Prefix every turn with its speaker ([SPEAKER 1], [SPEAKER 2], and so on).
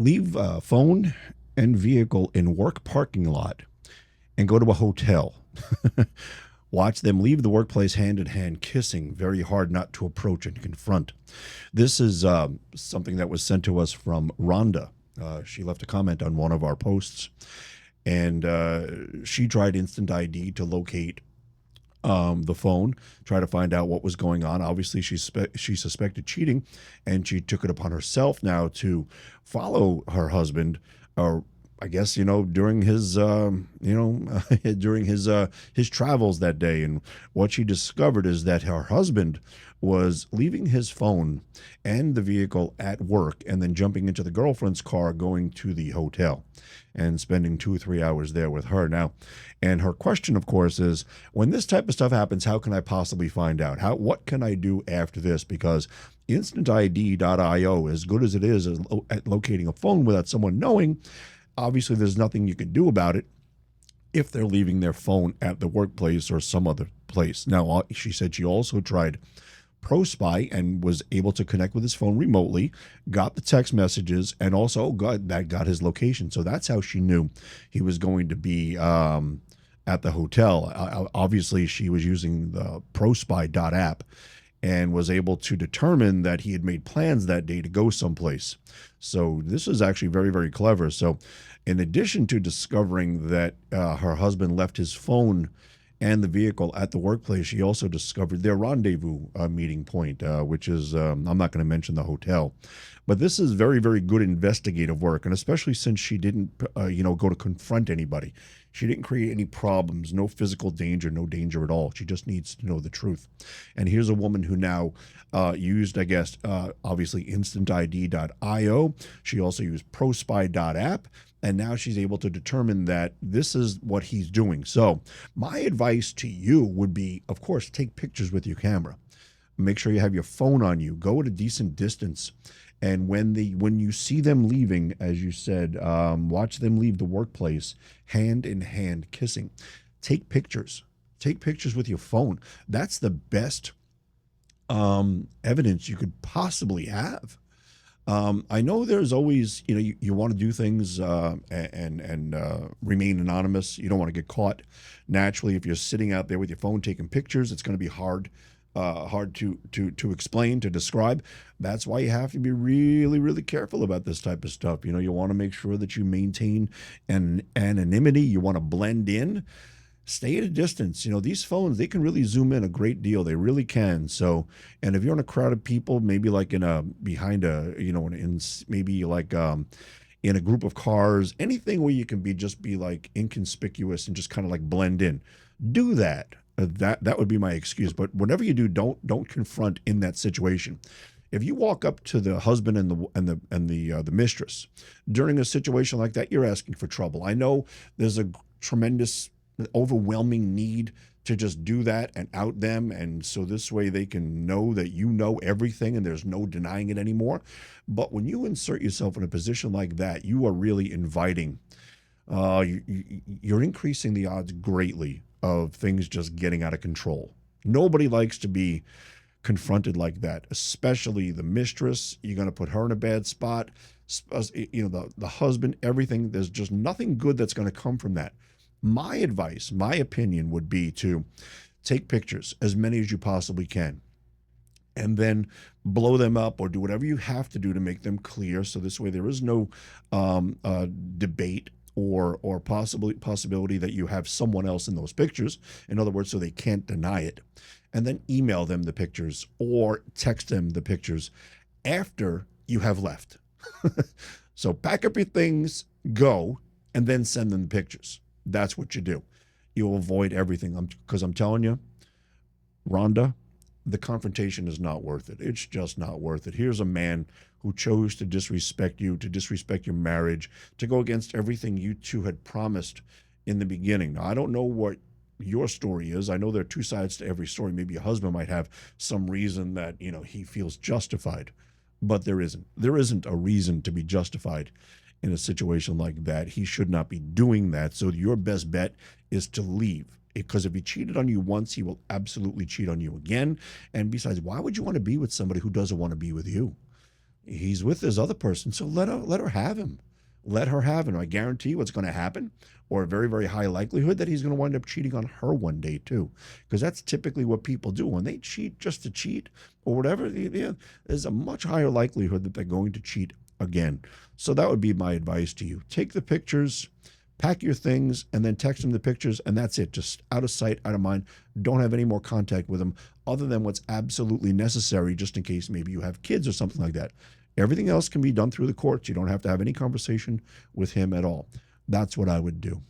[SPEAKER 1] Leave phone and vehicle in work parking lot and go to a hotel. Watch them leave the workplace hand in hand, kissing, very hard not to approach and confront. This is something that was sent to us from Rhonda. She left a comment on one of our posts, and she tried Instant ID to locate the phone, try to find out what was going on. Obviously, she suspected cheating, and she took it upon herself now to follow her husband, or I guess during his during his travels that day. And what she discovered is that her husband was leaving his phone and the vehicle at work, and then jumping into the girlfriend's car, going to the hotel, and spending 2 or 3 hours there with her. Now, and her question, of course, is when this type of stuff happens, how can I possibly find out? What can I do after this? Because instantid.io, as good as it is at locating a phone without someone knowing, obviously there's nothing you can do about it if they're leaving their phone at the workplace or some other place. Now, she said she also tried ProSpy and was able to connect with his phone remotely, got the text messages, and also got his location. So that's how she knew he was going to be at the hotel. Obviously, she was using the ProSpy app and was able to determine that he had made plans that day to go someplace. So this is actually very, very clever. So in addition to discovering that her husband left his phone and the vehicle at the workplace, she also discovered their rendezvous meeting point, which is, I'm not going to mention the hotel. But this is very, very good investigative work, and especially since she didn't, go to confront anybody. She didn't create any problems, no physical danger, no danger at all. She just needs to know the truth. And here's a woman who now used, I guess, obviously instantid.io. She also used ProSpy app. And now she's able to determine that this is what he's doing. So my advice to you would be, of course, take pictures with your camera. Make sure you have your phone on you. Go at a decent distance. And when you see them leaving, as you said, watch them leave the workplace hand in hand kissing. Take pictures. Take pictures with your phone. That's the best evidence you could possibly have. I know there's always, you want to do things and remain anonymous. You don't want to get caught. Naturally, if you're sitting out there with your phone taking pictures, it's going to be hard to explain, to describe. That's why you have to be really, really careful about this type of stuff. You want to make sure that you maintain an anonymity. You want to blend in. Stay at a distance. These phones, they can really zoom in a great deal. They really can. So, and if you're in a crowd of people, maybe like in a group of cars, anything where you can be like inconspicuous and just kind of like blend in, do that. That would be my excuse. But whenever you do, don't confront in that situation. If you walk up to the husband and the mistress during a situation like that, you're asking for trouble. I know there's a tremendous, overwhelming need to just do that and out them, and so this way they can know that you know everything and there's no denying it anymore. But when you insert yourself in a position like that, you are really inviting, you're increasing the odds greatly of things just getting out of control. Nobody likes to be confronted like that, especially the mistress. You're going to put her in a bad spot, the husband, everything. There's just nothing good that's going to come from that. My advice, my opinion would be to take pictures, as many as you possibly can, and then blow them up or do whatever you have to do to make them clear. So this way there is no debate or possibility that you have someone else in those pictures. In other words, so they can't deny it. And then email them the pictures or text them the pictures after you have left. So pack up your things, go, and then send them the pictures. That's what you do. You'll avoid everything. Because I'm telling you, Rhonda, the confrontation is not worth it. It's just not worth it. Here's a man who chose to disrespect you, to disrespect your marriage, to go against everything you two had promised in the beginning. Now, I don't know what your story is. I know there are two sides to every story. Maybe your husband might have some reason that, he feels justified, but there isn't. There isn't a reason to be justified in a situation like that. He should not be doing that. So your best bet is to leave, because if he cheated on you once, he will absolutely cheat on you again. And besides, why would you want to be with somebody who doesn't want to be with you? He's with this other person, so let her have him. Let her have him. I guarantee you what's going to happen, or a very, very high likelihood that he's going to wind up cheating on her one day too, because that's typically what people do when they cheat just to cheat or whatever. Yeah, there's a much higher likelihood that they're going to cheat again. So that would be my advice to you. Take the pictures, pack your things, and then text him the pictures, and that's it. Just out of sight, out of mind. Don't have any more contact with him other than what's absolutely necessary, just in case maybe you have kids or something like that. Everything else can be done through the courts. You don't have to have any conversation with him at all. That's what I would do.